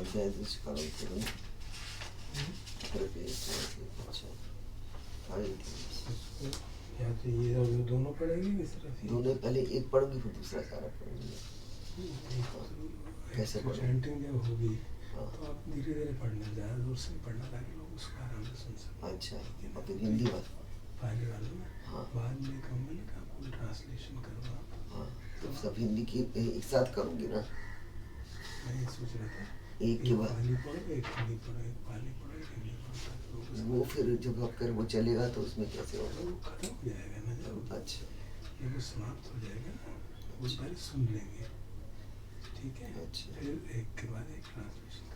पंचायत करो करो अच्छा या तो ये और दोनों पढ़ेंगे इस तरह से दोनों पहले एक पढ़ूंगी फिर दूसरा सारा पढ़ूंगी कैसे पढ़ूं चैंटिंग जब होगी तो आप धीरे धीरे पढ़ना, ज़्यादा दूर से पढ़ना ताकि लोग उसको आराम से सुन सकें। अच्छा और फिर हिंदी बात पहले वालों में हाँ बाद में कहूँगा ना कि आप कोई ट्रांसलेशन करो आप। हाँ तो सब हिंदी की एक साथ करूँगी ना। मैं ये सोच रहा था एक के बाद पाली पढ़ो, एक हिंदी पढ़ो, एक पाली पढ़ो, एक हिंदी पढ़ो। वो फिर जब आप कर वो चलेगा तो उसमें कैसे होगा? वो खत्म हो जाएगा ना जब अच्छा जब वो समाप्त हो जाएगा ना वो पहले सुन लेंगे, ठीक है? अच्छा फिर एक के बाद एक translation.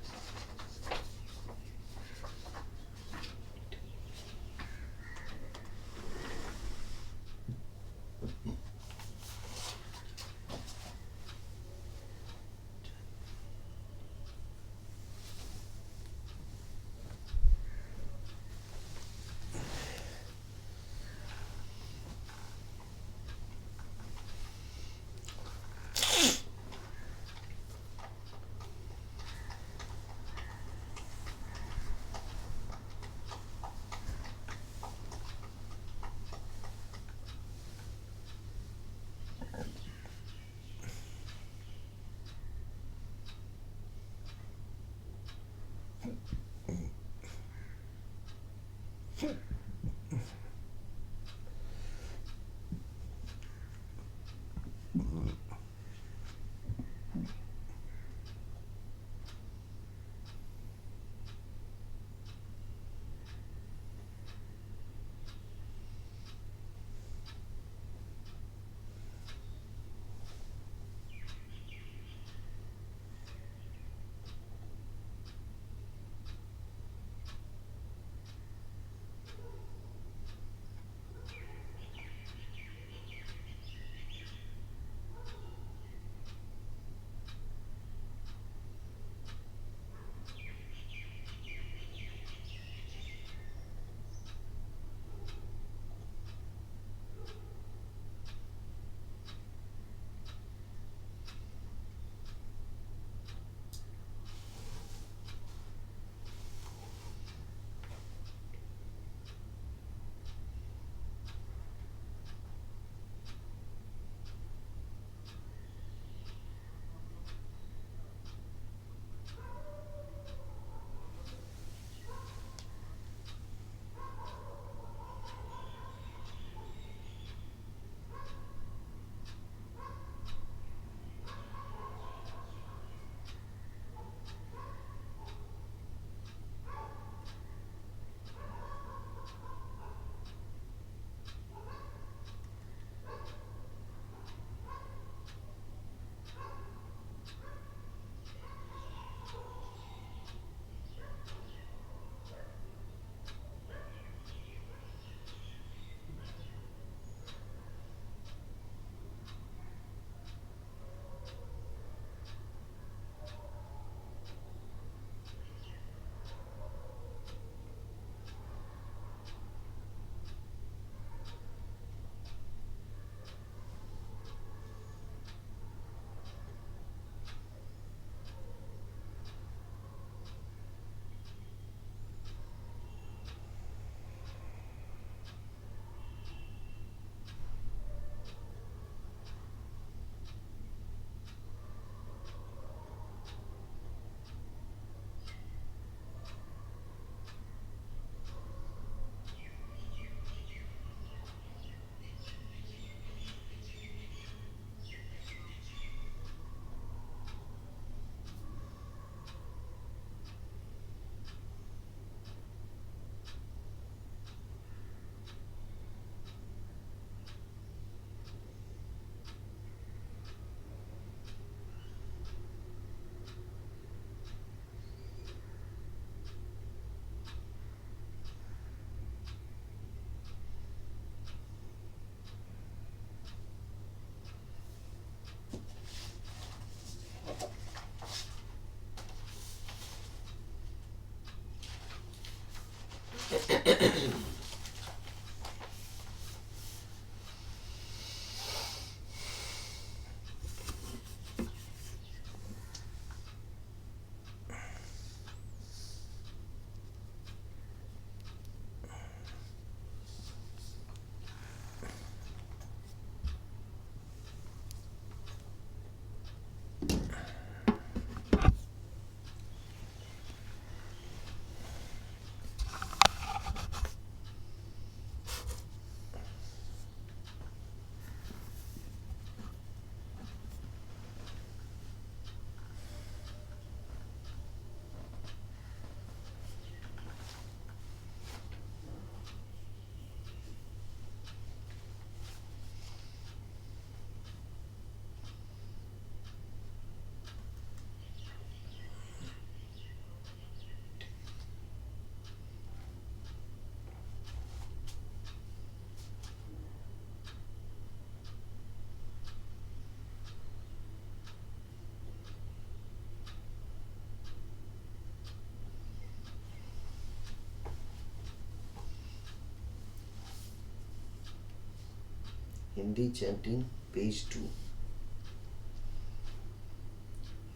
Hindi chanting, page 2.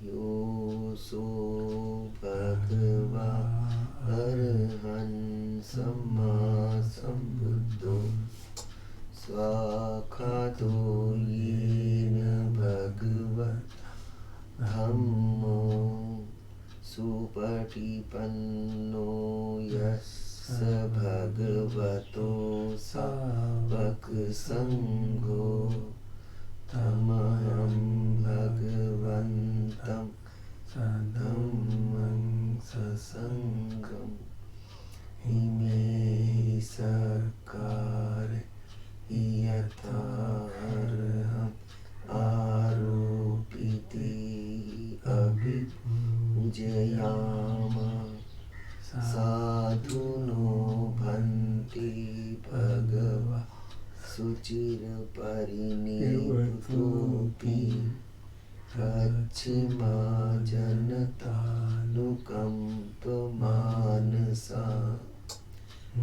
Yo so bhagava arhan samma sambuddho swakhato yena bhagavat dhammo supatipanno yassa bhagavato savak sangho tamaham bhagavantam sadhammam sasangam ime sakare yatha arham aropiti abhijayama sadhuno bhanti bhagava suchir pariniputopi pachima janatanukampamanasa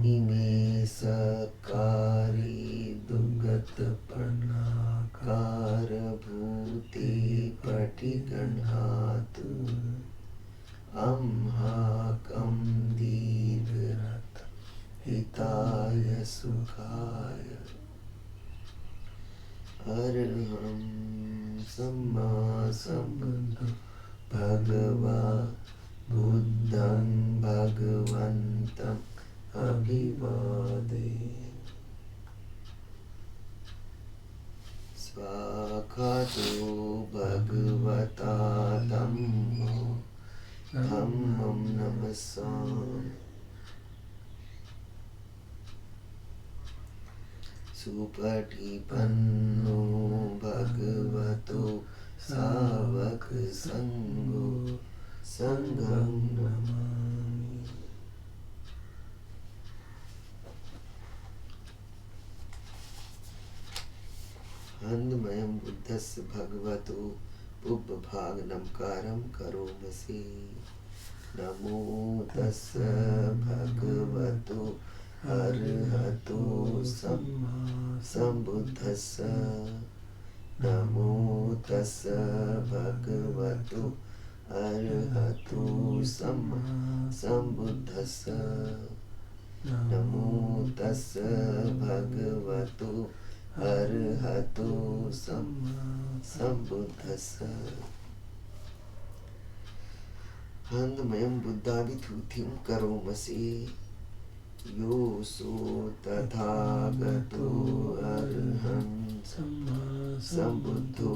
ime sakari dugatpanakara bhuti patiganhatu amhakam dirghat hitaya sukhaya arham samma sambuddho bhagava buddham bhagavantam abhivade swakhato bhagavata dhammo dhammam namasami supatipanno bhagavato savak sangho sangham namami. Handmayam buddhasya bhagavato pubbhag namkaram karomasi namo tassa bhagavato arhato samma sambuddhassa namo tassa bhagavato arhato samma sambuddhassa namo tassa bhagavato arhato samma sambuddhassa. Handmayam buddhavithutim karomasi yo so tathagato arham samma sambuddho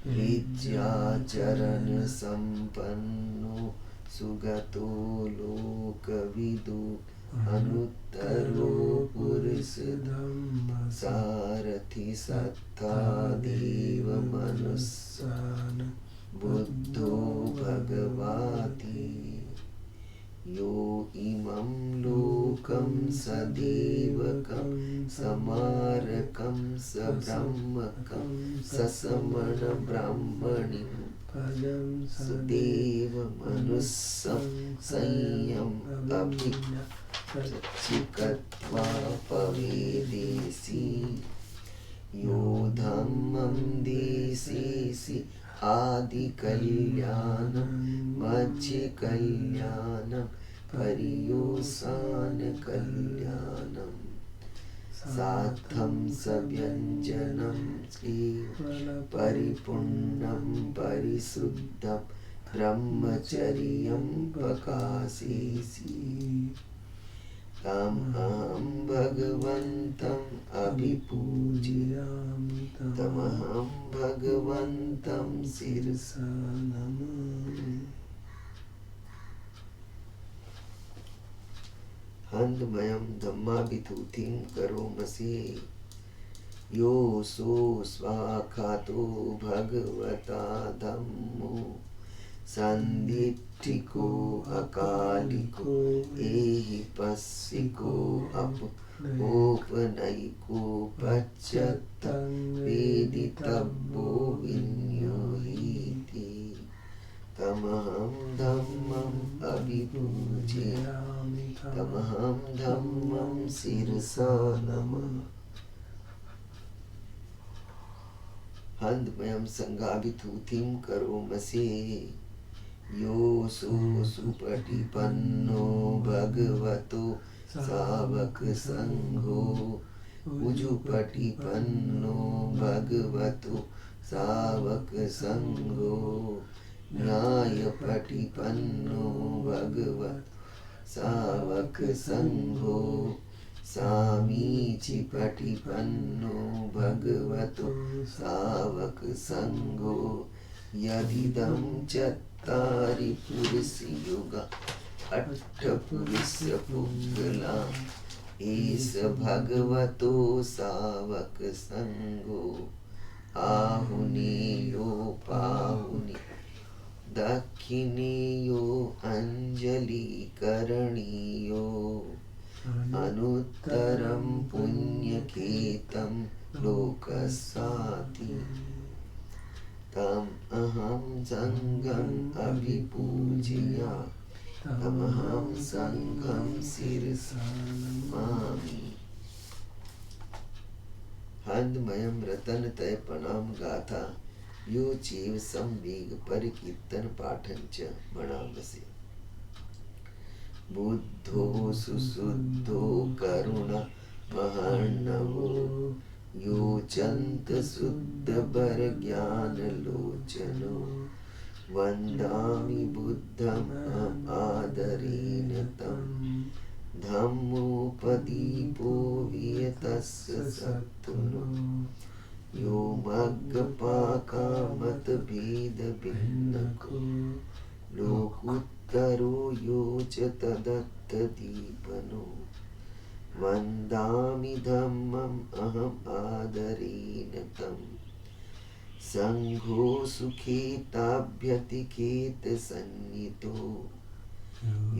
vidyacharana sampanno sugato lokavidu anuttaro purisidhamma sarathi sattha deva manussana buddho bhagavati yo imam lokam sadevakam samarakam sabrahmakam sasamana brahmanim padam sadeva manussam sanyam abhijna chikatva pavedesi yo dhammam desesi adi kalyanam majje kalyanam pariyosana kalyanam satham sabhyanjanam paripunnam parisuddham brahmacharyam pakasesi tam aham bhagavantam abhipujyami tamaham bhagavantam sirsa namami. Handmayam dhammabhithutim karomasi yo so swakhato bhagavata dhammo sanditthiko akaliko ehi passiko opanaiko pacchattam veditabbo vinyohiti tamaham dhammam abhipujyami tamaham dhammam sirsa namah. हन्दमयं संगाभिथूतिं करोमसे यो सो सुपटिपन्नो भगवतो सावक संघो उजुपटिपन्नो भगवतो सावक संघो न्यायपटिपन्नो भगवतो सावक संघो सामीचिपटिपन्नो भगवतो सावक संघो यदिदं चत्तारि पुरुषयुगा अट्ठपुरुषपुगला एष भगवतो सावक संघो आहुनेयो पाहुने दक्षिणेयो अंजलिकरणीयो अनुत्तरं पुण्यकेतं लोकसाति तम अहं संघम् अभिपूजया तमहं संघं शिरसा नमामि। हन्दमयं रतन तय प्रणाम गाथा यो चीव संवेग परिकीर्तन पाठं च मणामसे बुद्धो सुशुद्धो करुणा महर्णवो यो चंत शुद्ध बर ज्ञान लोचनो वंदामि बुद्धं आदरेण तं धम्मोपदीपो वियतस्य सत्तुनो यो मग्गपाकामत भेद भिन्नको लोकुत्तरो यो च तदत्त दीपनो वन्दामि धम्मम् अहम् आदरेण तं संघो सुखेताभ्यतिकेत संनितो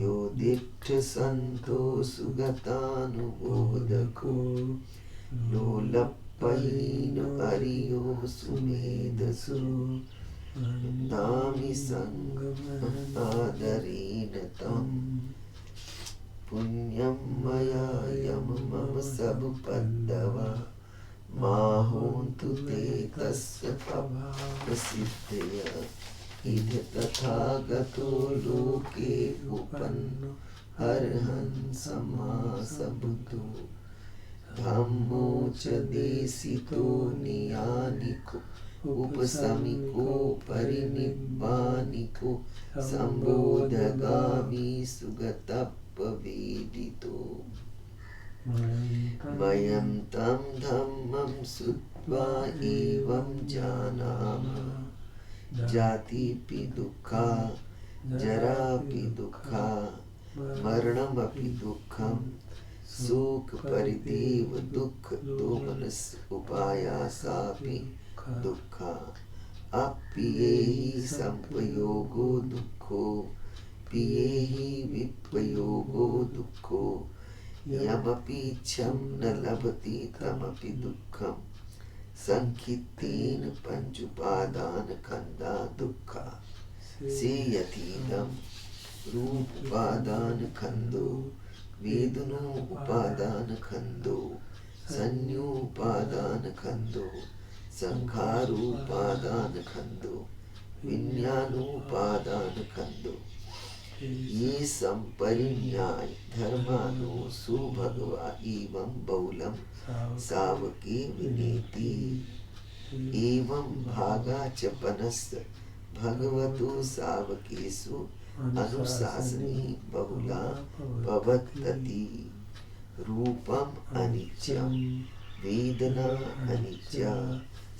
यो दिट्ठ संतो सुगतानुबोधको लोलप्पयीन अरियो सुमेधसो वन्दामि संघम् आदरेण तं पुण्यं मया यम मम सब पद्दवा माहोन्तु ते तस्य प्रसिद्धया इद तथागतो लोके उपन्नो अर्हन् समासबुद्धो धम्मो च देशितो नियानिको उपसमिको परिनिब्बानिको संबोधगामी सुगतपवेदितो वयं तं धम्मं श्रुत्वा एवं जानामः जातिपि दुःखा जरापि दुःखा मरणमपि दुःखं शोक परिदेव दुःख दोमनस उपायासापि दुःखा अप्येहि संपयोगो दुःखो पियेहि विपयोगो दुःखो यमपि इच्छं न लभति तमपि दुःखं संकितेन पंचुपादान खंदा दुःखा सेयतीदं रूप उपादान खंदो वेदनो उपादान खंदो संयोपादान खंदो संखारोपादान खंदो विज्ञानोपादान खंदो ये संपरिन्याय धर्मानो सुभगवा एवं बहुलम सावके विनेति एवं भागा च पनस्य भगवतो सावकेषु अनुशासनी बहुला भवत्तति रूपम अनित्यं वेदना अनित्या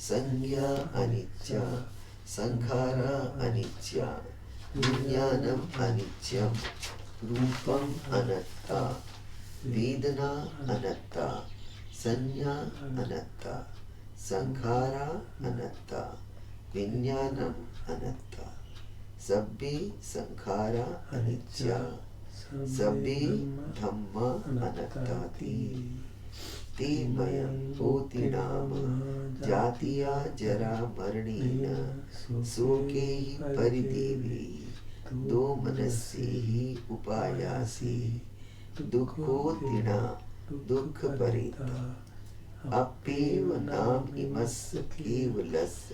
संज्ञा अनित्या संखारा अनित्या विज्ञानम अनित्यं रूपम अनत्ता वेदना अनत्ता संज्ञा अनत्ता संखारा अनत्ता विज्ञानम अनत्ता सभी संखारा अनित्या सभी धम्मा अनत्ताति ते मयं होति नाम जातिया जरा मरणेन शोके परिदेवे दो मनस्ये ही उपायासी दुःखोत्तीर्णा दुःख परिता අපේව නාම ඉමස්ස කේවලස්ස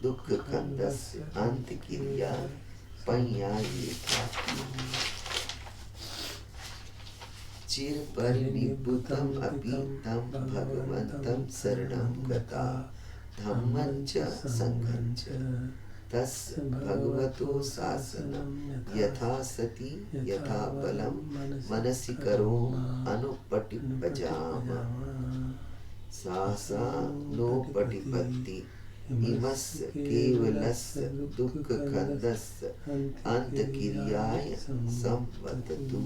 දුක්ඛ කන්දස්ස අන්තිකිරියා පඤ්ඤායේ චිර පරිනිබ්බුතම් අපීතම් භගවන්තම් සරණං ගතා ධම්මංච සංඝංච තස් භගවතෝ ශාසනං යථා සති යථා බලං මනසිකරෝ අනුපටිපජාම සාසා නෝපටිපත්ති ඉමස්ස කේවලස්ස දුක්ඛ කන්දස්ස අන්තකිරියාය සම්වතතු.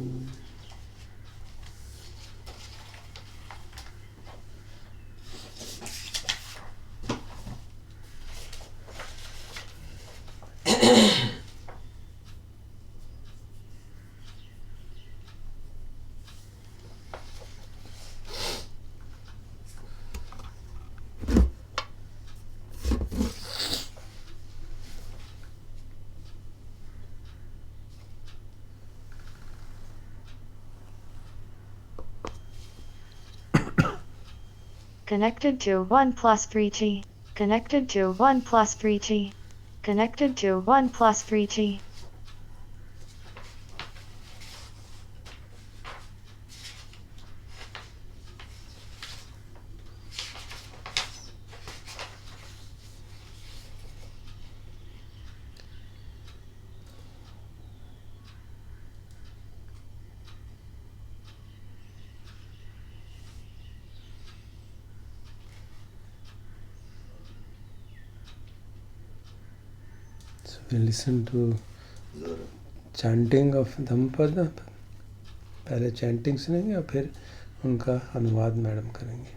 Connected to 1 plus 3G. Connected to 1 plus 3G. Connected to 1 plus 3G. We listen to chanting of Dhammapada. पहले चैंटिंग सुनेंगे और फिर उनका अनुवाद मैडम करेंगे.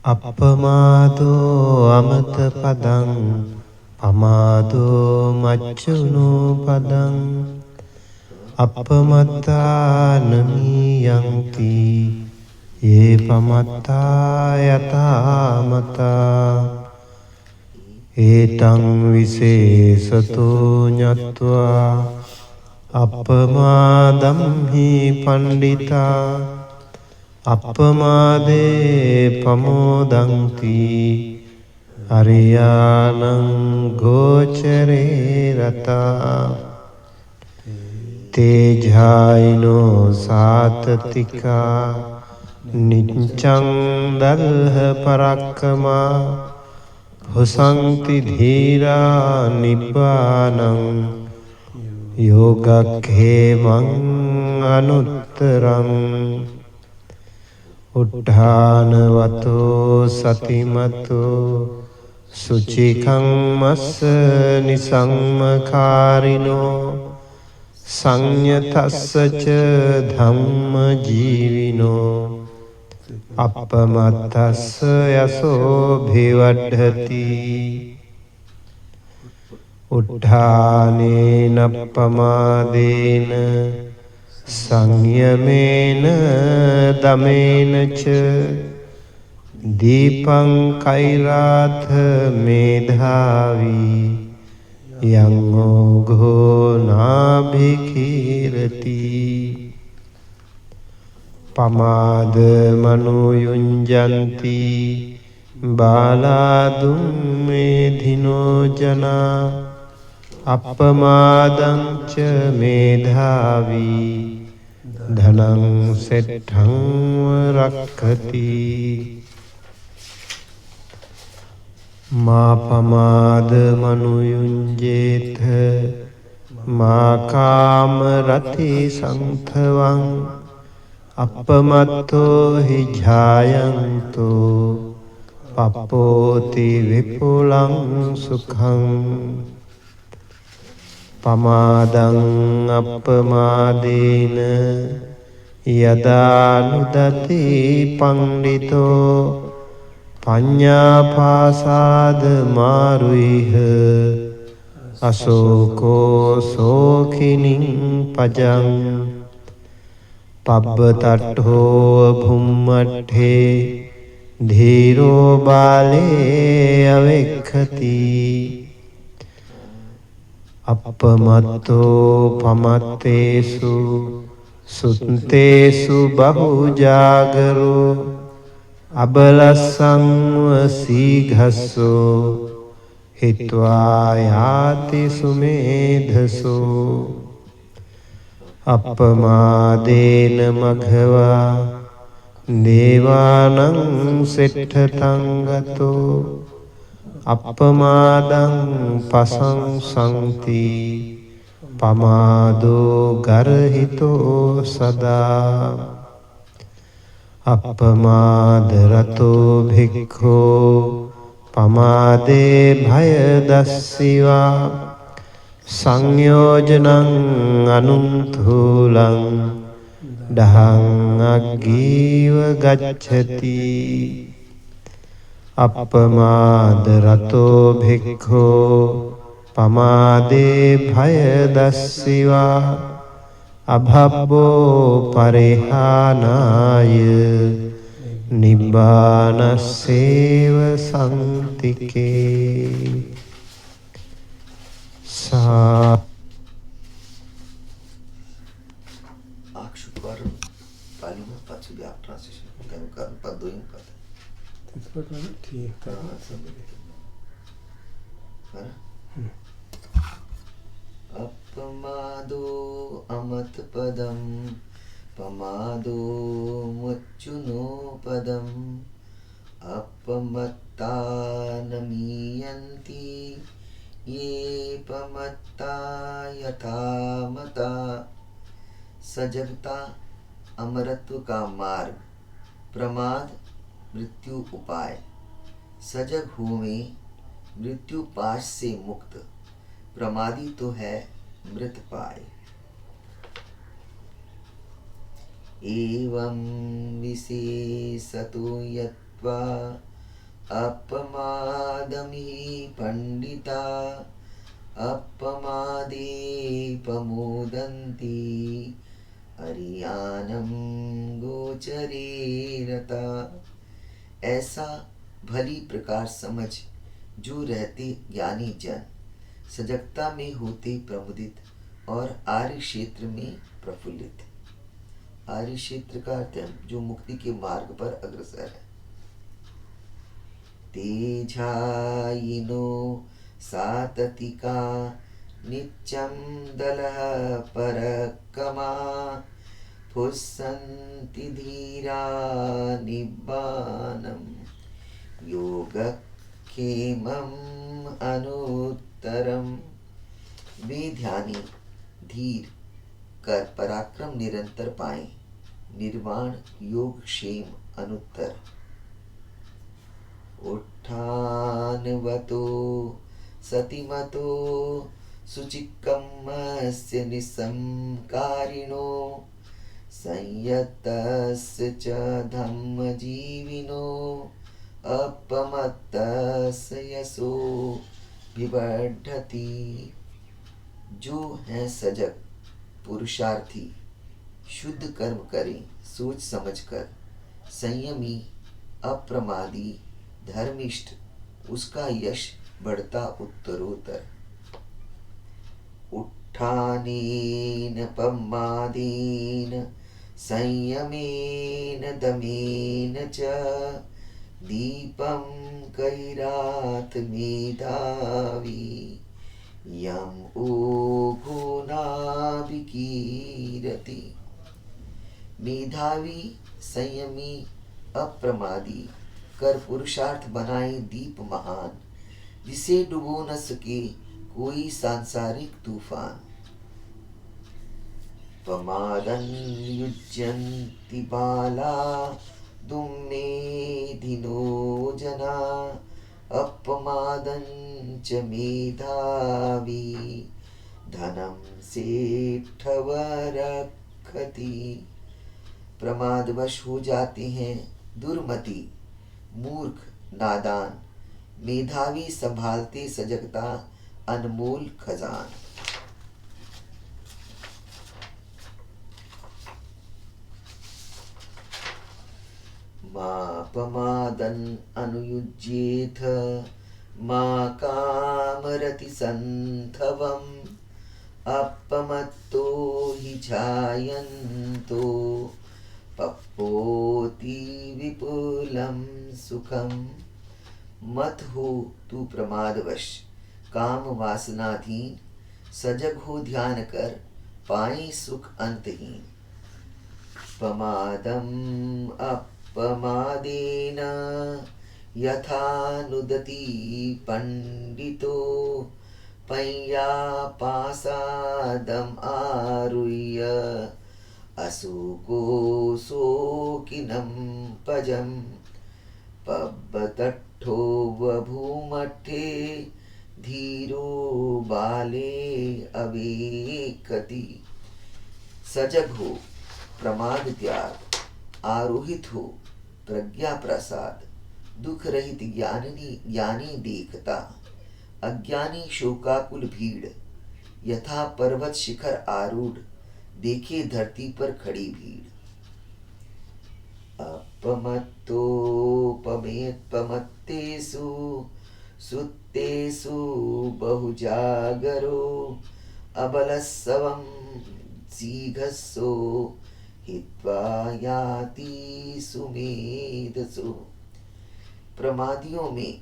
අපමාදෝ අමත පදං පමාදෝ මච්චුනෝ පදං අපමත්තා නමීයන්ති ये පමත්තා යතාමතා ඒතං විශේෂතෝ ඤත්වා අපමාදම් හි පණ්ඩිතා අපමාදේ පමෝදන්ති අරියානං ගෝචරේ රතා තේජායිනෝ සාතතිකා නිච්ඡං දල්හ පරක්කමා හොසන්ති ධීරා නිබ්බානං යෝගක්ඛේමං අනුත්තරං උද්ධානවතෝ සතිමතෝ සුචිකං මස්ස නිසංමකාරිනෝ සංයතස්සච ධම්ම ජීවිනෝ අපමත්තස්ස යසෝ භිවඩ්ධති උද්ධානේන පමාදේන සංයමේන දමේන ච දීපං කෛරාථ මේධාවී යං ඕඝෝ නාභිකීරති පමාද මනුයුංජන්ති බාලාදුම් මේධිනෝ ජනා අපමාදං ච මේධාවී ධනං සෙට්ඨං රක්ඛති मा पमाद मनुयुञ्जेथ मा काम रति संथवं अपमत्तो हि झायन्तो पप्पोति विपुलं सुखं पमादं अपमादेन यदानुदति पंडितो පඤ්ඤාපාසාද මාරුයිහ අශෝකෝ සෝඛිනින් පජං පබ්බතට්ඨෝ භුම්මට්ඨේ ධීරෝ බාලේ අවෙක්ඛති අපමත්තෝ පමත්තේසු සුත්තේසු බහුජාගරෝ අබලස්සංව සීඝස්සෝ හිත්වා යාති සුමේධසෝ අපමාදේන මඝවා දේවානං සෙට්ඨතං ගතෝ අපමාදං පසංසන්ති පමාදෝ ගරහිතෝ සදා අපමාදරතෝ භික්ඛෝ පමාදේ භය දස්සිවා සංයෝජනං අනුන්තුලං දහං අග්ගීව ගච්ඡති අපමාදරතෝ භික්ඛෝ පමාදේ භය දස්සිවා අභබ්බෝ පරිහානාය නිබ්බානස්සේව සම්තිකේ සා आक्षुपर पाली में पाछू भी आप ट्रांसलेशन कर पद दो ही पद ठीक है अपमादो अमत पदम पमादो मुच्चुनो पदम अपमत्ता नमीयन्ति ये पमत्ता यथा मता सजगता अमरत्व का मार्ग प्रमाद मृत्यु उपाय सजग हुए मृत्यु पाश से मुक्त प्रमादी तो है मृत पाए एवं विशेषतो यत्वा अपमादमि पंडिता अपमादे प्रमोदन्ति अरियानम गोचरे रता ऐसा भली प्रकार समझ जो रहते ज्ञानी जन सजगता में होते प्रमुदित और आर्य क्षेत्र में प्रफुल्लित। आर्य क्षेत्र का अर्थ है जो मुक्ति के मार्ग पर अग्रसर है। तेजायिनो साततिका नित्यं दलः परक्कमा पुस्सन्ति धीरा निब्बानं योगक्षेमम् अनुत्तरम्। वे ध्यानी धीर कर पराक्रम निरंतर पाए निर्वाण योग क्षेम अनुत्तर। उत्थानवतो सतिमतो शुचिकम्मस्य निसंकारिणो संयतस्य च धम्मजीविनो अपमत्तस्य यशो विवर्धति। जो है सजग पुरुषार्थी शुद्ध कर्म करें सोच समझकर संयमी अप्रमादी धर्मिष्ठ उसका यश बढ़ता उत्तरोत्तर। उत्थानेन प्रमादेन संयमेन दमेन च दीपं कैरात मेधावी यम ओघोनाभिकीरति। मेधावी संयमी अप्रमादी कर पुरुषार्थ बनाए दीप महान जिसे डुबो न सके कोई सांसारिक तूफान। प्रमादं युज्यन्ति बाला दुम्मेधिनो जना अपमादं च मेधावी धनं सेठवरखति। प्रमादवश हो जाते हैं दुर्मति मूर्ख नादान मेधावी संभालते सजगता अनमोल खजान। मापमादन अनुयुज्येथ मा कामरति संधवम् अपमत्तो हि जायन्तो पप्पोति विपुलं सुखम। मत हो तू प्रमादवश काम वासनाधीन, सजग हो ध्यान कर पाए सुख अंतहीन। पमादम अपमादेन यथा नुदति पंडितो पय्यापासादम् आरुह्य अशोको शोकिनं पजम्। पब्बतट्ठो बभूमट्ठे धीरो बाले अवेकति। सजग हो प्रमाद त्याग, आरोहित हो प्रज्ञा प्रसाद, दुख रहित ज्ञानी देखता। अज्ञानी शोकाकुल भीड़, यथा पर्वत शिखर आरूढ़ देखे धरती पर खड़ी भीड़। अपमत्तोपमेत्पमत्तेषु सुत्तेषु बहुजागरो अबलस्सवं सीघस्सो हित्वा याति सुमेधसो। प्रमादियों में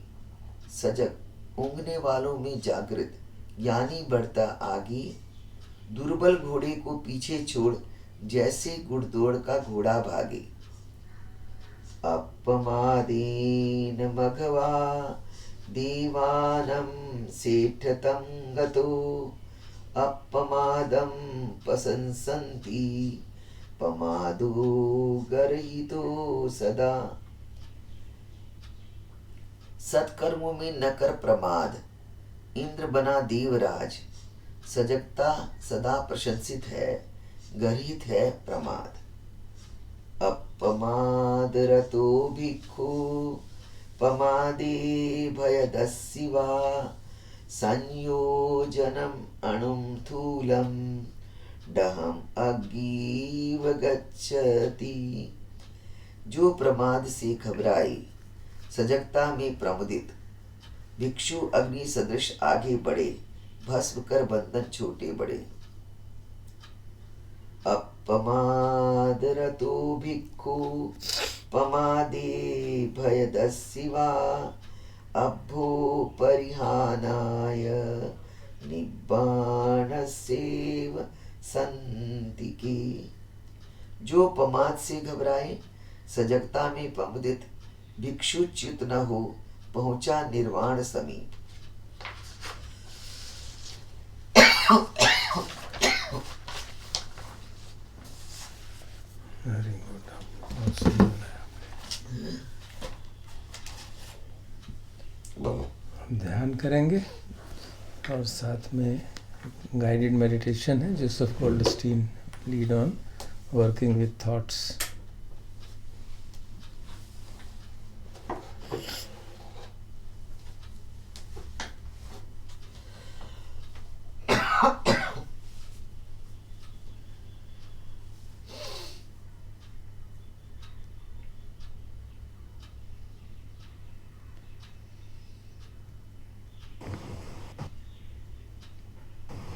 सजग, ऊँघने वालों में जागृत, ज्ञानी बढ़ता आगे, दुर्बल घोड़े को पीछे छोड़ जैसे घुड़दौड़ का घोड़ा भागे। अपमादेन मघवा देवानं सेठतं गतो अपमादं प्रशंसन्ति पमादो गर्हितो सदा। सत्कर्मों में न कर प्रमाद, इंद्र बना देवराज, सजगता सदा प्रशंसित है, गर्हित है प्रमाद। अपमाद रतो भिक्खु पमादे भयदस्सिवा संयोजनम अणुम थूलम डहम अग्गीव गच्छति। जो प्रमाद से घबराए, सजगता में प्रमुदित, भिक्षु अग्नि सदृश आगे बढ़े, भस्म कर बंधन छोटे बड़े। अपमादरतो भिक्खु पमादे भयदस्सिवा अभ्भो परिहानाय निब्बाणस्यैव सन्तिके। जो प्रमाद से घबराए, सजगता में प्रमुदित, भिक्षु च्युत न हो, पहुंचा निर्वाण समीप। हम ध्यान करेंगे और साथ में गाइडेड मेडिटेशन है Joseph Goldstein lead on working with thoughts.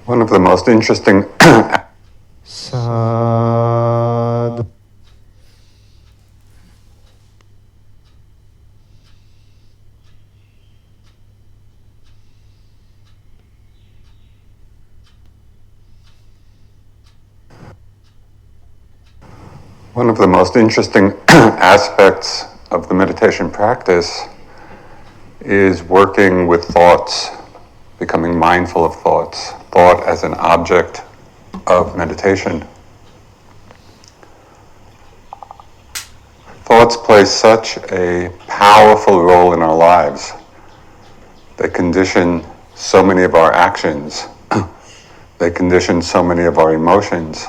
One of the most interesting sadhu. One of the most interesting aspects of the meditation practice is working with thoughts, becoming mindful of thoughts, thought as an object of meditation. Thoughts play such a powerful role in our lives. They condition so many of our actions. They condition so many of our emotions.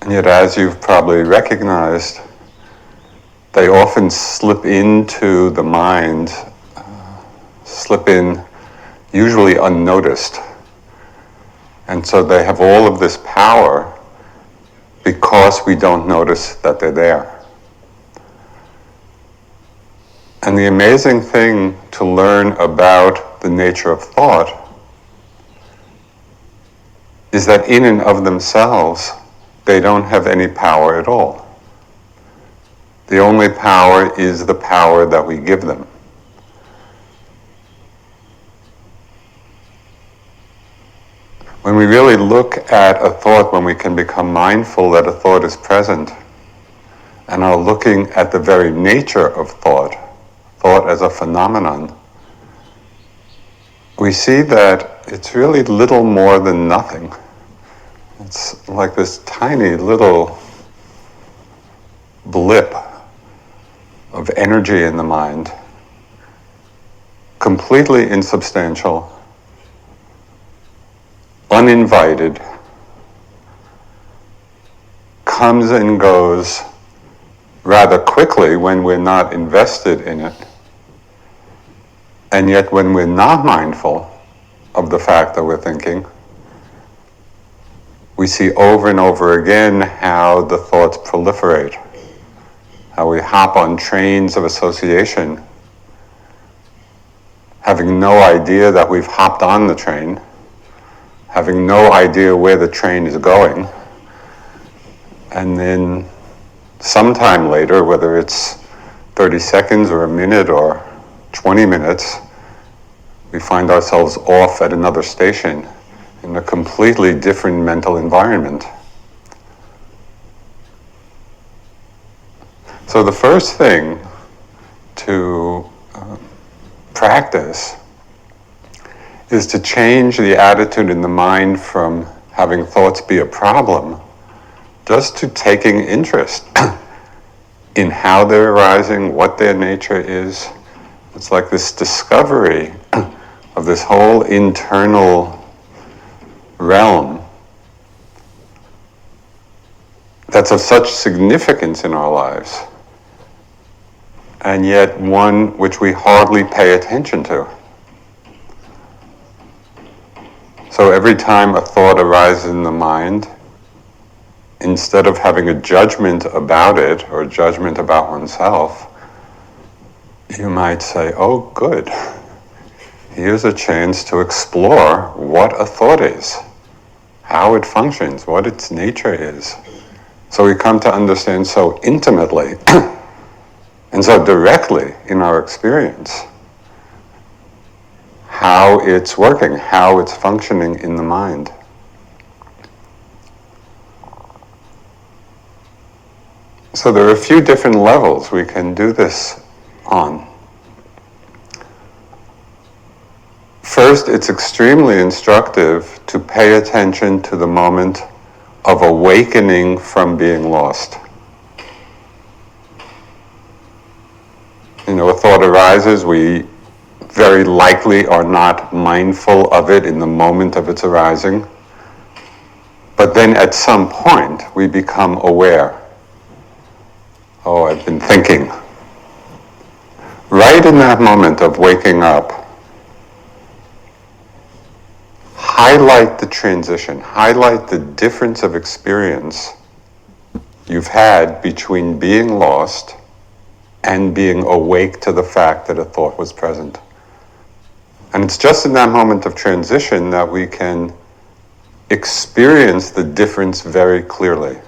And yet, as you've probably recognized, they often slip into the mind, slip in usually unnoticed. And so they have all of this power because we don't notice that they're there. And the amazing thing to learn about the nature of thought is that in and of themselves, they don't have any power at all. The only power is the power that we give them. When we really look at a thought, when we can become mindful that a thought is present, and are looking at the very nature of thought, thought as a phenomenon, we see that it's really little more than nothing. It's like this tiny little blip of energy in the mind, completely insubstantial, uninvited, comes and goes rather quickly when we're not invested in it. And yet when we're not mindful of the fact that we're thinking, we see over and over again how the thoughts proliferate, how we hop on trains of association, having no idea that we've hopped on the train, having no idea where the train is going, and then sometime later, whether it's 30 seconds or a minute or 20 minutes, we find ourselves off at another station in a completely different mental environment. So the first thing to practice is to change the attitude in the mind from having thoughts be a problem just to taking interest in how they're arising, what their nature is. It's like this discovery of this whole internal realm that's of such significance in our lives, and yet one which we hardly pay attention to. So every time a thought arises in the mind, instead of having a judgment about it or a judgment about oneself, you might say, oh, good. Here's a chance to explore what a thought is, how it functions, what its nature is. So we come to understand so intimately and so directly in our experience how it's working, how it's functioning in the mind. So there are a few different levels we can do this on. First, it's extremely instructive to pay attention to the moment of awakening from being lost. You know, a thought arises, we very likely are not mindful of it in the moment of its arising, but then at some point we become aware. Oh, I've been thinking. Right in that moment of waking up, highlight the transition, highlight the difference of experience you've had between being lost and being awake to the fact that a thought was present. And it's just in that moment of transition that we can experience the difference very clearly.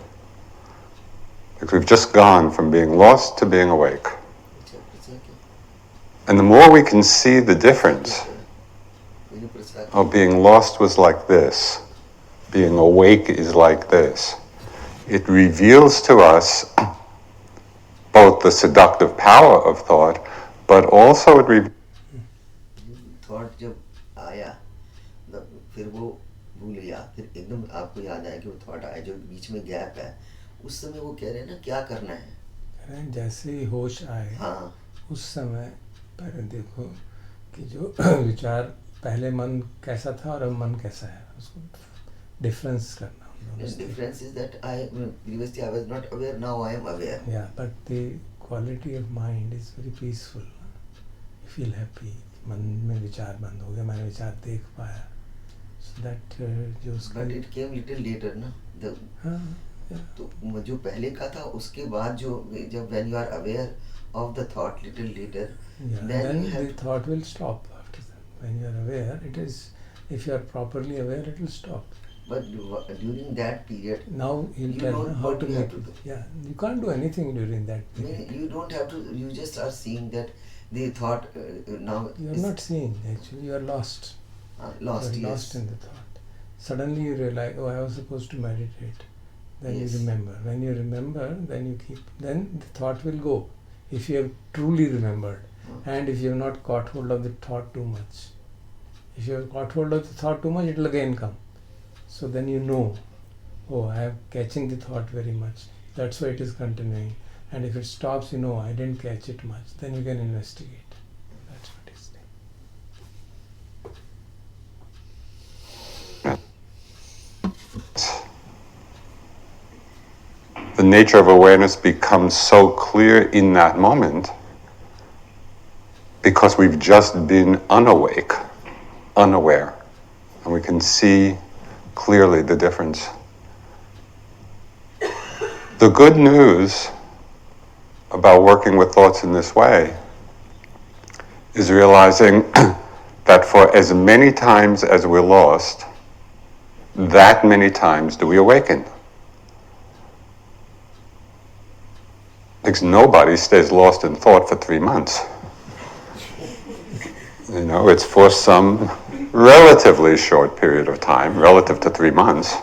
Because we've just gone from being lost to being awake. And the more we can see the difference, oh, being lost was like this, being awake is like this, it reveals to us both the seductive power of thought, but also it reveals thought जब आया फिर वो भूल गया, फिर एकदम आपको याद आया कि वो थॉट आया, जो बीच में गैप है, उस समय वो कह रहे हैं ना क्या करना है, जैसे ही होश आए, हाँ, उस समय पर देखो कि जो विचार पहले मन कैसा था और अब मन कैसा है, उसको डिफरेंस करना. The difference is that previously I was not aware, now I am aware. Yeah, but the quality of mind is very peaceful. You feel happy. मन में विचार बंद हो गया, मैंने विचार देख पाया. So that जो उसका. But it came little later, ना. हाँ. तो जो पहले का था उसके बाद जो जब when you are aware of the thought little later, Yeah, then then you have the thought will stop after that. When you are aware, it is, if you are properly aware, it will stop. but during that period, Now he'll you tell know me how what to you have make to it. do. Yeah, you can't do anything during that I mean, period. you don't have to. You just are seeing that the thought now You are is not seeing, actually, you are lost. lost. You are Yes. lost in the thought. Suddenly you realize, oh, I was supposed to meditate. Then Yes. you remember. When you remember, then you keep, then the thought will go. If you have truly remembered, and if you have not caught hold of the thought too much. If you have caught hold of the thought too much, it will again come. So then you know, oh, I am catching the thought very much. That's why it is continuing. And if it stops, you know, I didn't catch it much. Then you can investigate. That's what it is. The nature of awareness becomes so clear in that moment because we've just been unawake, unaware, and we can see clearly the difference. The good news about working with thoughts in this way is realizing that for as many times as we're lost, that many times do we awaken. Because nobody stays lost in thought for 3 months. You know, it's for some relatively short period of time, relative to 3 months.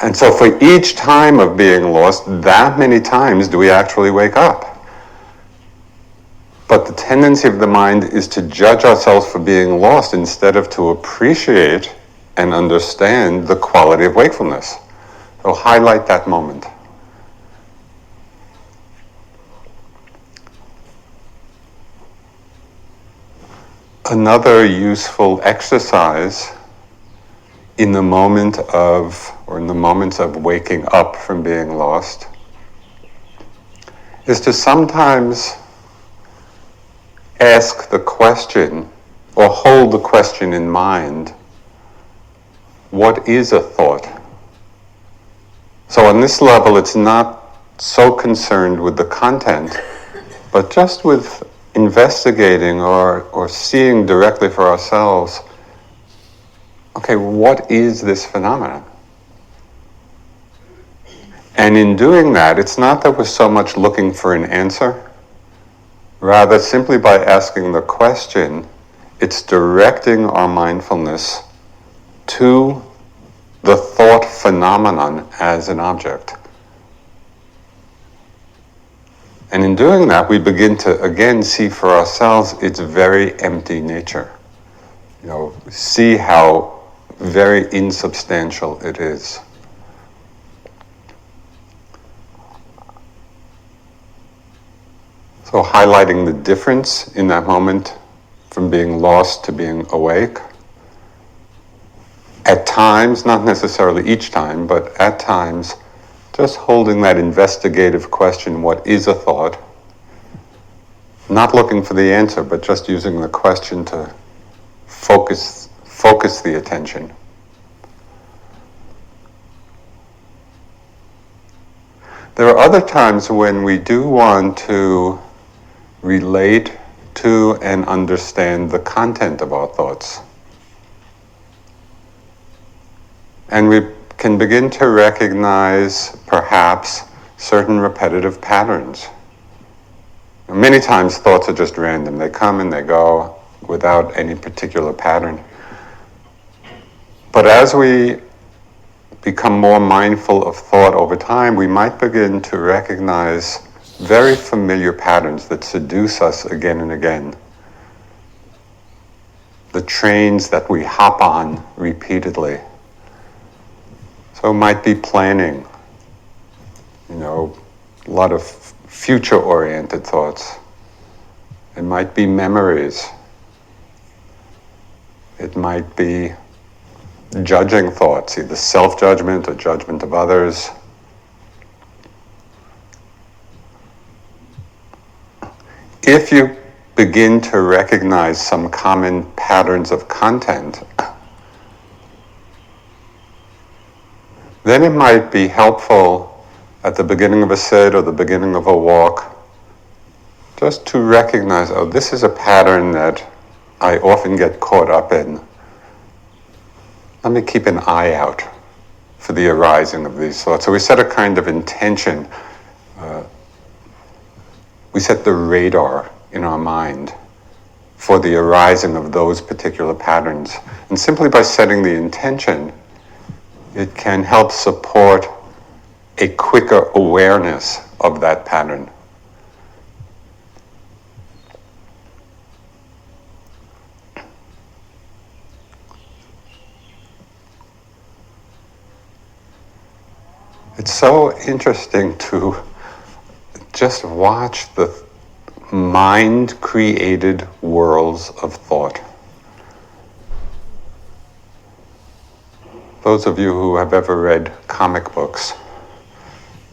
And so for each time of being lost, that many times do we actually wake up. But the tendency of the mind is to judge ourselves for being lost instead of to appreciate and understand the quality of wakefulness. So highlight that moment. Another useful exercise in the moment of, or in the moments of waking up from being lost, is to sometimes ask the question, or hold the question in mind, what is a thought? So on this level, it's not so concerned with the content, but just with investigating or seeing directly for ourselves, okay, what is this phenomenon? And in doing that, it's not that we're so much looking for an answer. Rather, simply by asking the question, it's directing our mindfulness to the thought phenomenon as an object. And in doing that, we begin to, again, see for ourselves its very empty nature. You know, see how very insubstantial it is. So highlighting the difference in that moment from being lost to being awake. At times, not necessarily each time, but at times, just holding that investigative question, what is a thought? Not looking for the answer, but just using the question to focus the attention. There are other times when we do want to relate to and understand the content of our thoughts. And we can begin to recognize, perhaps, certain repetitive patterns. Many times thoughts are just random. They come and they go without any particular pattern. But as we become more mindful of thought over time, we might begin to recognize very familiar patterns that seduce us again and again. The trains that we hop on repeatedly. So it might be planning, you know, a lot of future-oriented thoughts. It might be memories. It might be judging thoughts, either self-judgment or judgment of others. If you begin to recognize some common patterns of content, then it might be helpful at the beginning of a sit or the beginning of a walk, just to recognize, oh, this is a pattern that I often get caught up in. Let me keep an eye out for the arising of these thoughts. So we set a kind of intention. We set the radar in our mind for the arising of those particular patterns. And simply by setting the intention, it can help support a quicker awareness of that pattern. It's so interesting to just watch the mind-created worlds of thought. Those of you who have ever read comic books,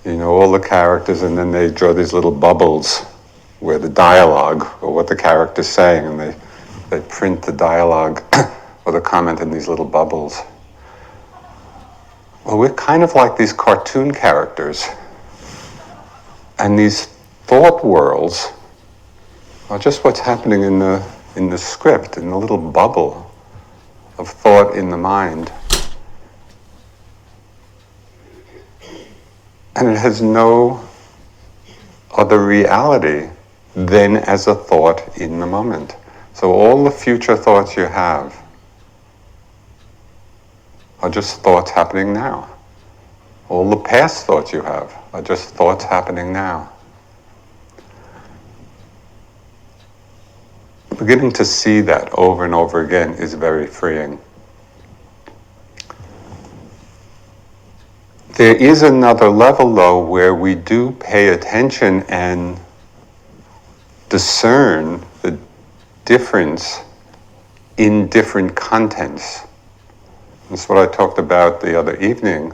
you know all the characters, and then they draw these little bubbles where the dialogue or what the character's saying, and they print the dialogue or the comment in these little bubbles. Well, we're kind of like these cartoon characters. And these thought worlds are just what's happening in the script, in the little bubble of thought in the mind. And it has no other reality than as a thought in the moment. So all the future thoughts you have are just thoughts happening now. All the past thoughts you have are just thoughts happening now. Beginning to see that over and over again is very freeing. There is another level, though, where we do pay attention and discern the difference in different contents. That's what I talked about the other evening,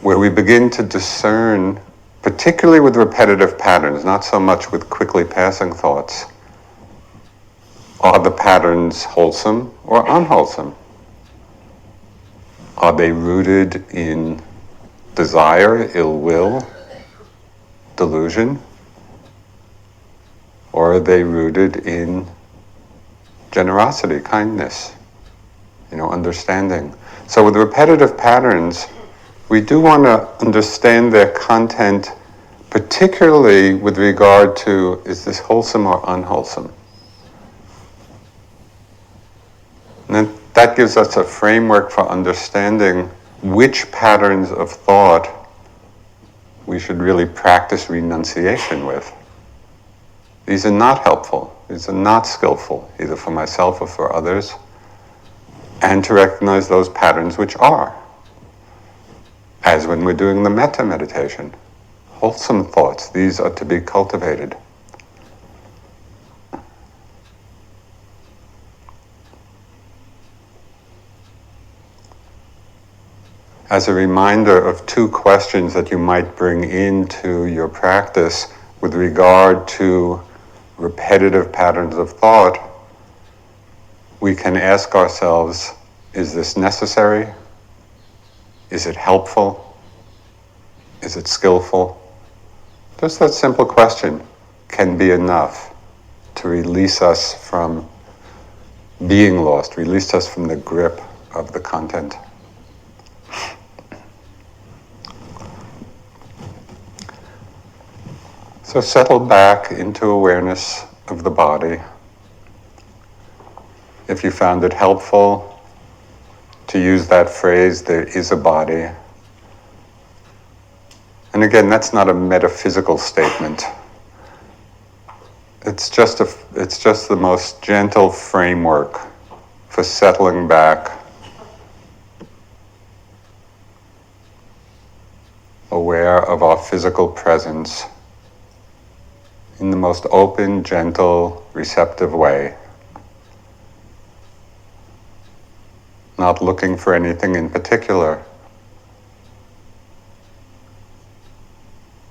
where we begin to discern, particularly with repetitive patterns, not so much with quickly passing thoughts. Are the patterns wholesome or unwholesome? Are they rooted in desire, ill will, delusion? Or are they rooted in generosity, kindness, understanding? So with repetitive patterns, we do want to understand their content, particularly with regard to, is this wholesome or unwholesome? And then that gives us a framework for understanding which patterns of thought we should really practice renunciation with. These are not helpful. These are not skillful, either for myself or for others. And to recognize those patterns which are. As when we're doing the metta meditation. Wholesome thoughts, these are to be cultivated. As a reminder of two questions that you might bring into your practice with regard to repetitive patterns of thought, we can ask ourselves, is this necessary? Is it helpful? Is it skillful? Just that simple question can be enough to release us from being lost, release us from the grip of the content. So settle back into awareness of the body. If you found it helpful to use that phrase, there is a body. And again, that's not a metaphysical statement. It's just the most gentle framework for settling back, aware of our physical presence in the most open, gentle, receptive way. Not looking for anything in particular.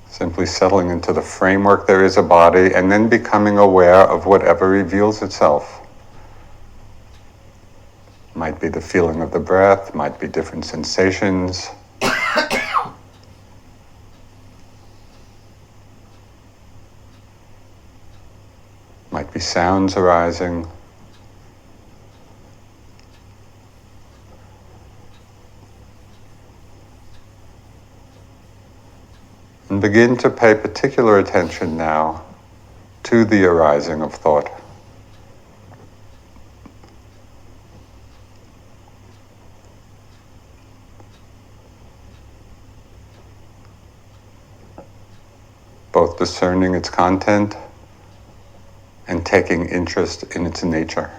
Simply settling into the framework, there is a body, and then becoming aware of whatever reveals itself. Might be the feeling of the breath, might be different sensations, sounds arising. And begin to pay particular attention now to the arising of thought. Both discerning its content and taking interest in its nature.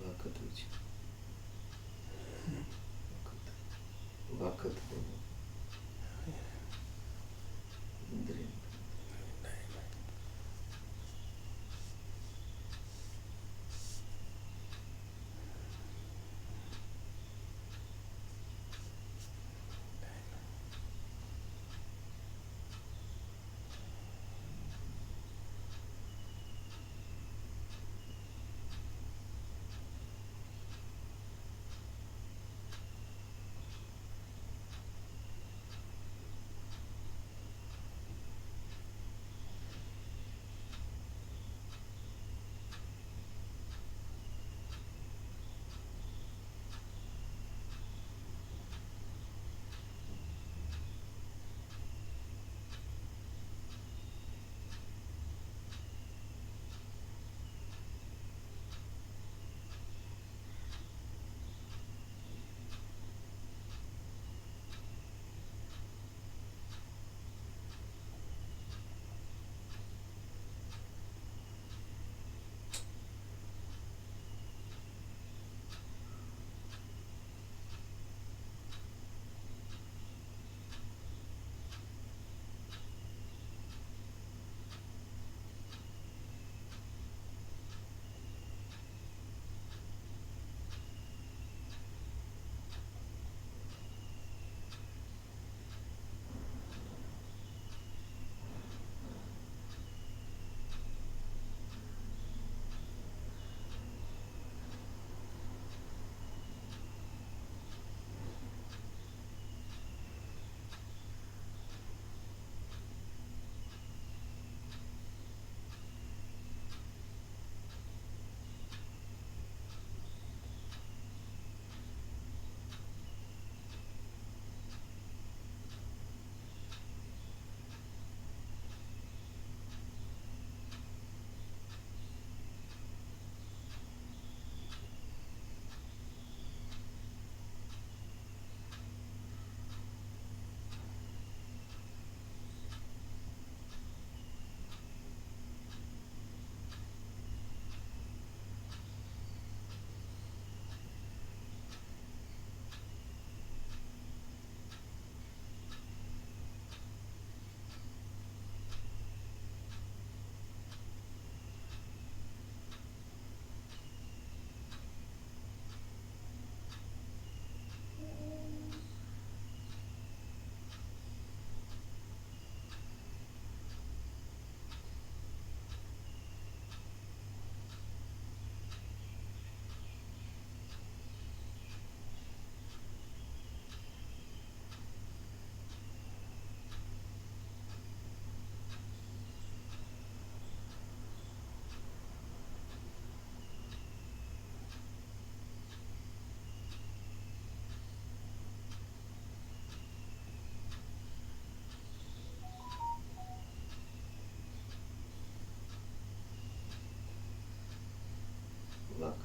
वक्त हो वक्त हो इंद्रिय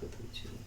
कतो चोरी।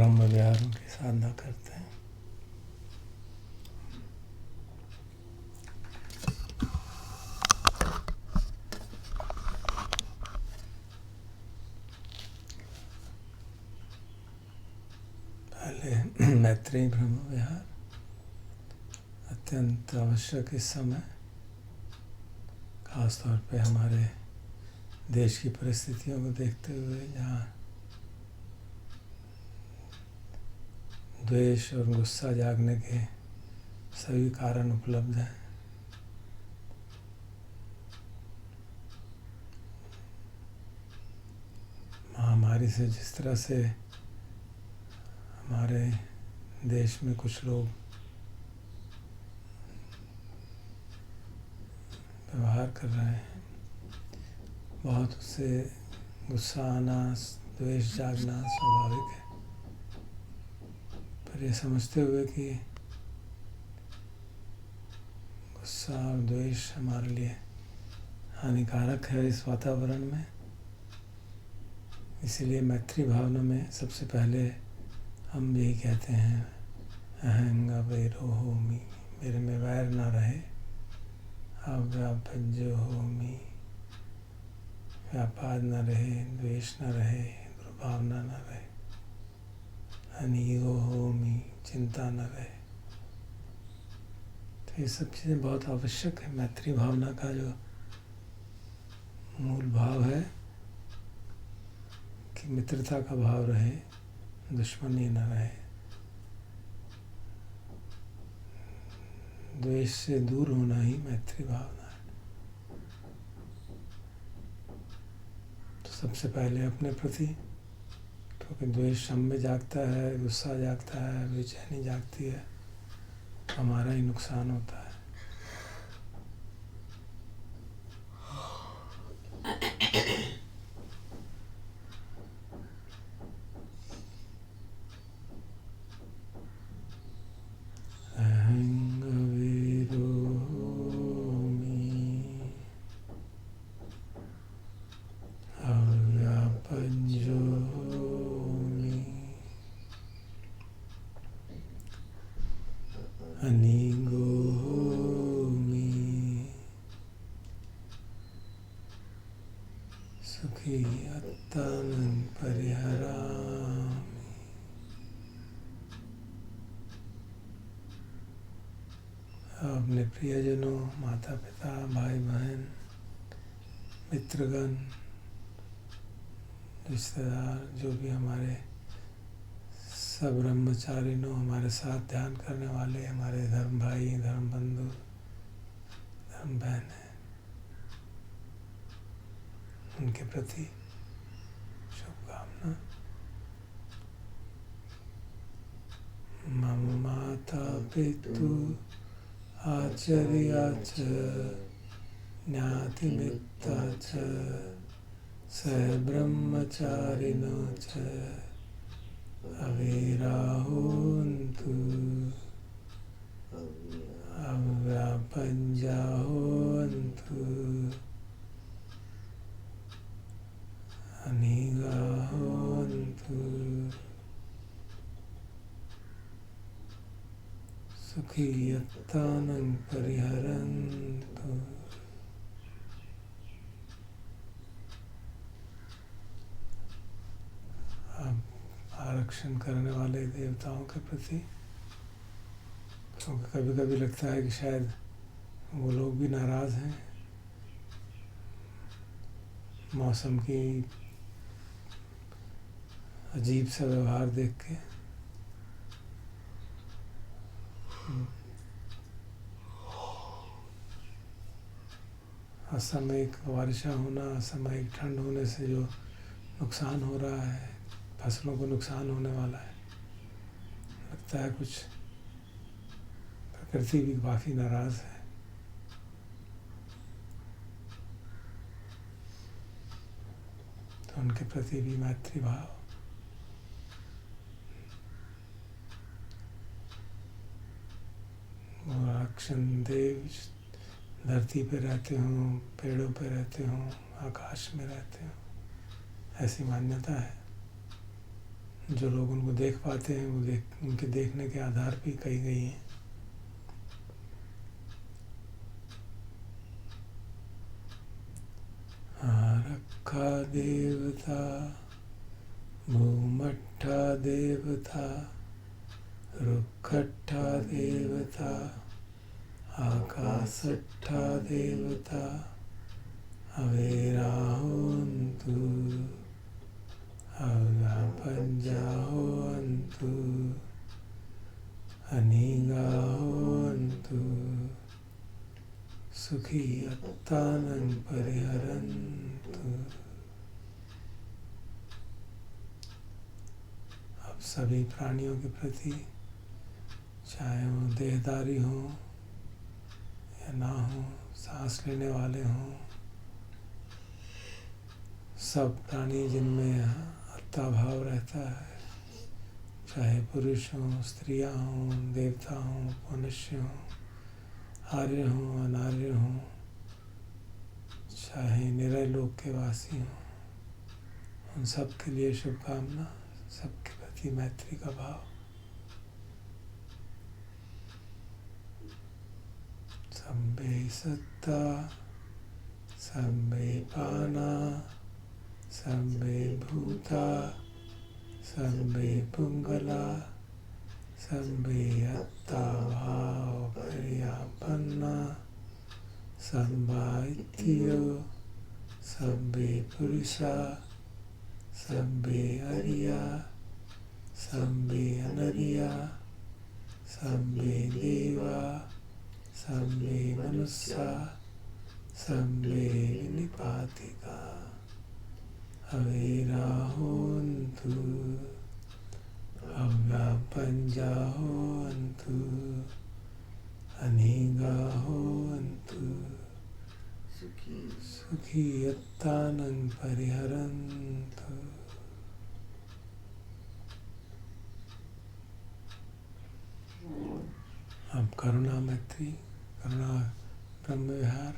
ब्रह्म विहारों की साधना करते हैं। पहले मैत्री ब्रह्म विहार अत्यंत आवश्यक इस समय, खास तौर पे हमारे देश की परिस्थितियों को देखते हुए, जहाँ द्वेष और गुस्सा जागने के सभी कारण उपलब्ध हैं। महामारी से जिस तरह से हमारे देश में कुछ लोग व्यवहार कर रहे हैं, बहुत उससे गुस्सा आना, द्वेष जागना स्वाभाविक है। पर ये समझते हुए कि गुस्सा और द्वेष हमारे लिए हानिकारक है इस वातावरण में, इसीलिए मैत्री भावना में सबसे पहले हम यही कहते हैं, अहं अवैरो होमि, मेरे में वैर ना रहे। अव्यापज्यो होमि, व्यापाद न रहे, द्वेष न रहे, दुर्भावना न रहे। अनीगो होमि, चिंता न रहे। तो ये सब चीज़ें बहुत आवश्यक है। मैत्री भावना का जो मूल भाव है कि मित्रता का भाव रहे, दुश्मनी न रहे, द्वेष से दूर होना ही मैत्री भावना है। तो सबसे पहले अपने प्रति, क्योंकि द्वेष हम में जागता है, गुस्सा जागता है, बेचैनी जागती है, हमारा ही नुकसान होता है। अपने प्रियजनों, माता पिता, भाई बहन, मित्रगण, रिश्तेदार, जो भी हमारे सब ब्रह्मचारिणों, हमारे साथ ध्यान करने वाले, हमारे धर्म भाई, धर्म बंधु, धर्म बहन हैं, उनके प्रति शुभकामना। मम माता पितु आचार्या च ज्ञातिमित्ता च स ब्रह्मचारिणो च अविराहोन्तु अव्यापञ्जाहोन्तु अनिगाहोन्तु सुखी यत्तानं परिहरन्तु। अब आरक्षण करने वाले देवताओं के प्रति, क्योंकि कभी कभी लगता है कि शायद वो लोग भी नाराज़ हैं मौसम की अजीब सा व्यवहार देख के। असामयिक वर्षा होना, असामयिक ठंड होने से जो नुकसान हो रहा है, फसलों को नुकसान होने वाला है, लगता है कुछ प्रकृति भी काफ़ी नाराज़ है। तो उनके प्रति भी मैत्री भाव, रक्षण देव धरती पे रहते हों, पेड़ों पे रहते हों, आकाश में रहते हों, ऐसी मान्यता है। जो लोग उनको देख पाते हैं वो उनके देखने के आधार पे कही गई हैं। रखा देवता भूमट्ठा देवता रुखट्ठा देवता आकाशट्ठा देवता अवेराहोन्तु अव्यापञ्जाहोन्तु अनीगाहोन्तु सुखी अत्तानं परिहरन्तु। अब सभी प्राणियों के प्रति, चाहे वो देहधारी हों या ना हो, सांस लेने वाले हों, सब प्राणी जिनमें आत्ता भाव रहता है, चाहे पुरुष हों, स्त्रियां हों, देवता हों, मनुष्य हों, आर्य हों, अनार्य हों, चाहे निरय लोक के वासी हों, उन सब के लिए शुभकामना, सबके प्रति मैत्री का भाव। सम्बे सत्ता सम्बे पाना सम्बे भूता सम्बे पुंगला सम्बे अत्ता भाव पर्यापन्ना सम्बा इत्यो सम्बे पुरुषा सम्बे अरिया सम्बे अनरिया सम्बे देवा सम्बे मनुष्या सम्बे विनिपातिका अवेराहोन्तु अव्यापञ्जाहोन्तु अनीगाहोन्तु सुखी अत्तानं परिहरन्तु। अब करुणा मैत्री, करुणा ब्रह्म विहार।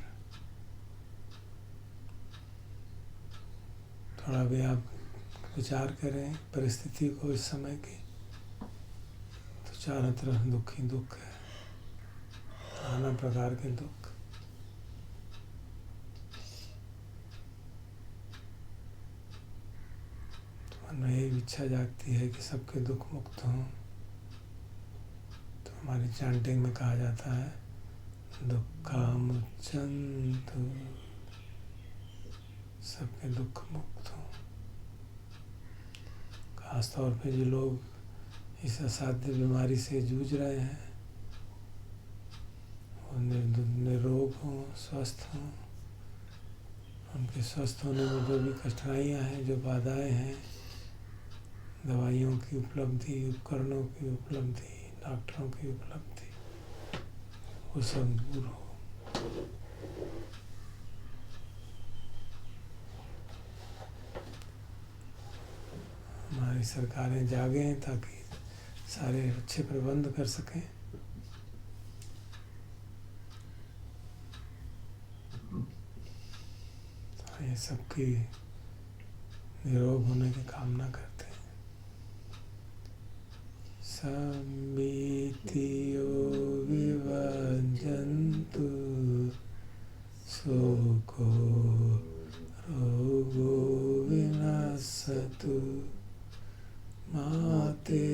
थोड़ा भी आप विचार करें परिस्थिति को इस समय की, तो चारों तरफ दुख ही दुख है, नाना प्रकार के दुख। तो मन में यही इच्छा जागती है कि सबके दुख मुक्त हों। तो हमारी चैंटिंग में कहा जाता है दुःखामुच्यन्तु, सबके दुख मुक्त हों। खासतौर पे जो लोग इस असाध्य बीमारी से जूझ रहे हैं, वो निरोग हों, स्वस्थ हों। उनके स्वस्थ होने में जो भी कठिनाइयाँ हैं, जो बाधाएं हैं, दवाइयों की उपलब्धि, उपकरणों की उपलब्धि, डॉक्टरों की उपलब्धि, वो सब दूर हो। हमारी सरकारें जागें ताकि सारे अच्छे प्रबंध कर सकें। ये सबकी निरोग होने की कामना करते हैं। सम्मीतियो विभजन्तु सुखो रोगो विनाशतु माते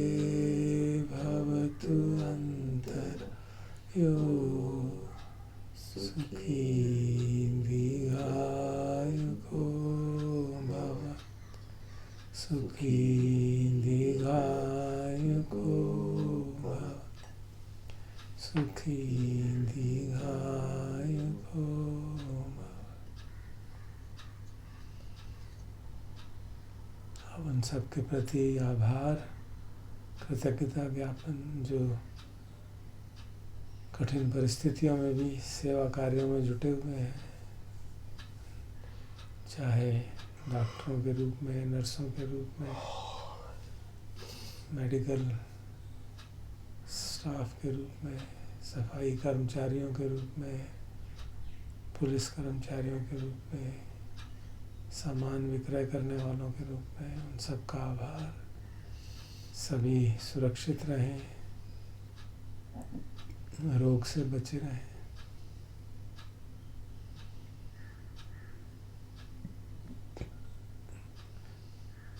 भवतु अन्तर्यो सुखी दीर्घायुको भव सुखी दीर्घायुको भव सुखी दीर्घायुको भव। अब उन सब के प्रति आभार, कृतज्ञता ज्ञापन, जो कठिन परिस्थितियों में भी सेवा कार्यों में जुटे हुए हैं, चाहे डॉक्टरों के रूप में, नर्सों के रूप में, मेडिकल स्टाफ के रूप में, सफाई कर्मचारियों के रूप में, पुलिस कर्मचारियों के रूप में, सामान विक्रय करने वालों के रूप में, उन सब का आभार। सभी सुरक्षित रहें, रोग से बचे रहें।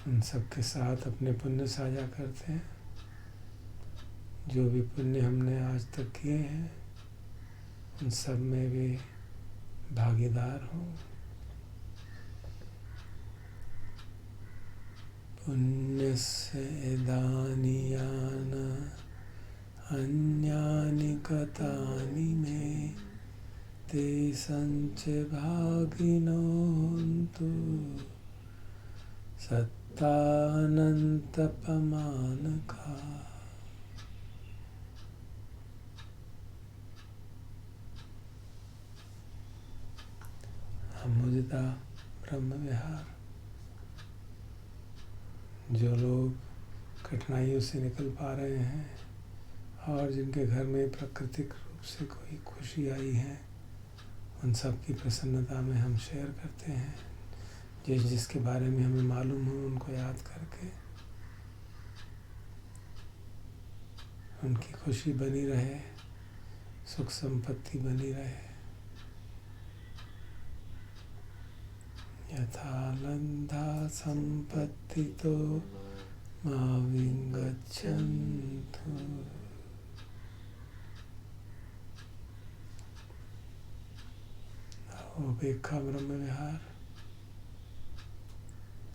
उन सबके साथ अपने पुण्य साझा करते हैं। जो भी पुण्य हमने आज तक किए हैं उन सब में भी भागीदार हों। पुण्यस्य इदानि यानि अन्यानि कतानि मे ते संच भागिनो हन्तु सत्तानन्तपमानका। अमुदिता ब्रह्म विहार। जो लोग कठिनाइयों से निकल पा रहे हैं और जिनके घर में प्राकृतिक रूप से कोई खुशी आई है, उन सब की प्रसन्नता में हम शेयर करते हैं। जिसके बारे में हमें मालूम हो उनको याद करके उनकी खुशी बनी रहे, सुख संपत्ति बनी रहे। यथा लब्धा संपत्तितो मा विगच्छन्तु। उपेक्षा ब्रह्म विहार।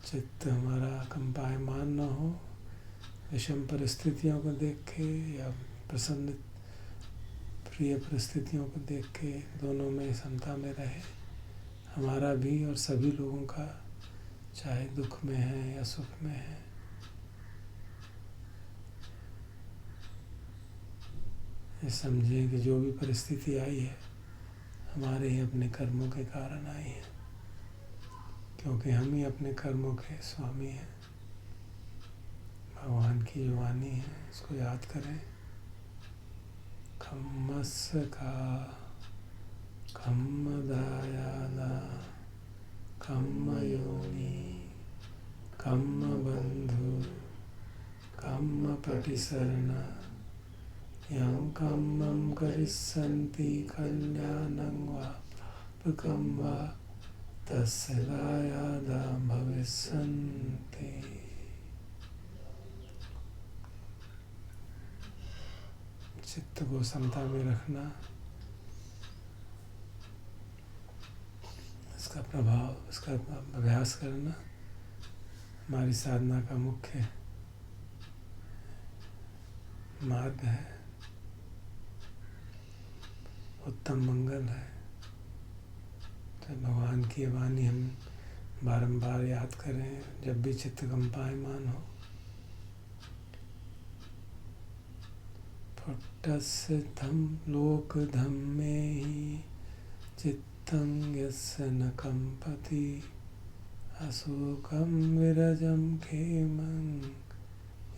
चित्त हमारा कंपायमान न हो, विषम परिस्थितियों को देख के या प्रसन्न प्रिय परिस्थितियों को देख के दोनों में समता में रहे। हमारा भी और सभी लोगों का, चाहे दुख में है या सुख में है। ये समझें कि जो भी परिस्थिति आई है हमारे ही अपने कर्मों के कारण आई है, क्योंकि हम ही अपने कर्मों के स्वामी हैं। भगवान की जो वाणी है इसको याद करें। खम्मस्य का खम्म दायादा खम्म योनि खम्म बंधु खम्म पटिसरण यं कम्मं करिष्यन्ति कल्याणं वा पापकं वा तस्य दायादा भविष्यन्ति। चित्त को समता में रखना, इसका प्रभाव, इसका अभ्यास करना हमारी साधना का मुख्य मार्ग है, उत्तम मंगल है। तो भगवान की वाणी हम बारंबार याद करें जब भी चित्त कंपायमान हो। पुट्टस्य धम लोक धम्मे हि चित्तं यस्य न कंपति अशोकं विरजं खेमं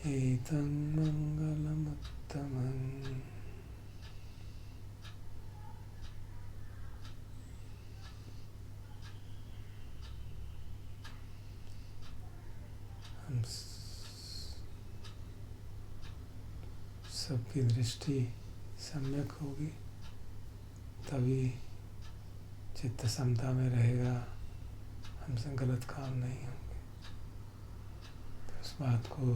एतं मंगलमुत्तमम्। हम सबकी दृष्टि सम्यक होगी तभी चित्त समता में रहेगा, हमसे गलत काम नहीं होंगे। तो इस बात को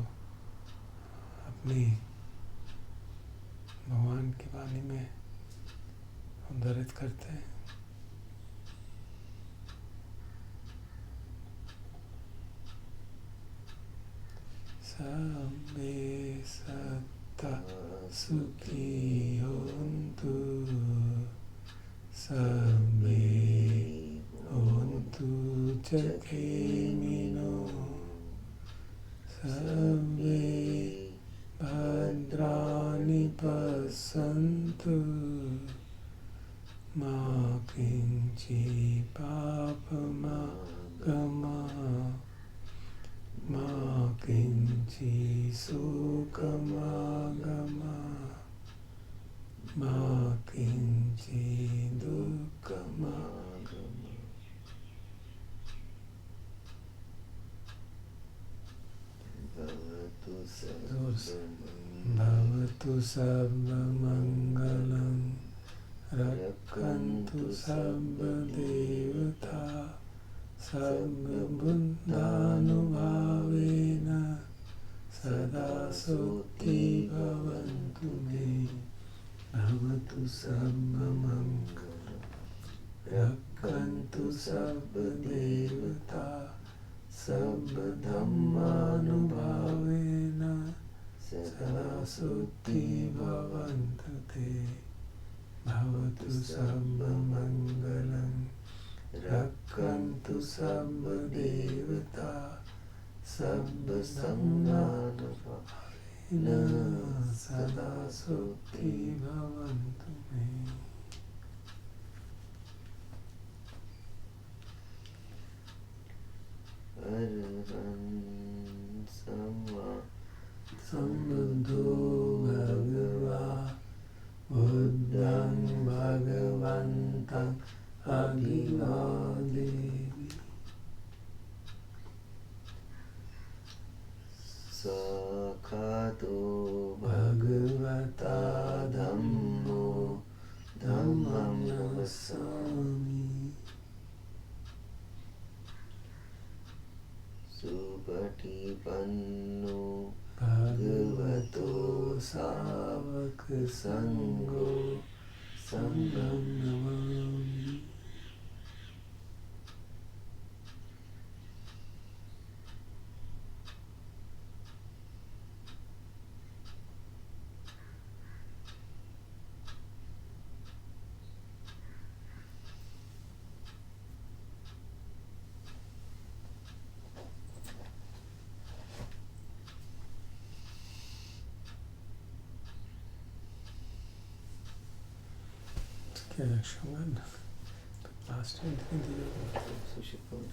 अपनी भगवान की वाणी में उद्धृत करते हैं। सबे सत्ता सुखी होन्तु सबे होन्तु चखेमिनो सबे भद्राणि पश्यन्तु मा किञ्चित् पापमागमः मा किञ्चित् शोकमागमः मा किञ्चित् दुःखमागमः। भवतु Bhavatu sabba mangalam rakkantu sabba devata sabba buddhanubhavena sada soti bhavantu me. Bhavatu sabba mangalam rakkantu sabba devata sabba dhammanubhavena sada soti bhavantu te. Bhavatu sabba mangalam rakkantu sabba devata sabba dhammanubhavena sada soti bhavantu me. Arhan Sambuddho Bhagava Buddhang Bhagavantang Abhivademi. Sakhato Bhagavata Dhammo Dhammam Namassami. Supatipanno Bhagavato Savaka Sangho Sangham Namami. क्या लक्ष्य होगा? Last time, Sushil Kaur.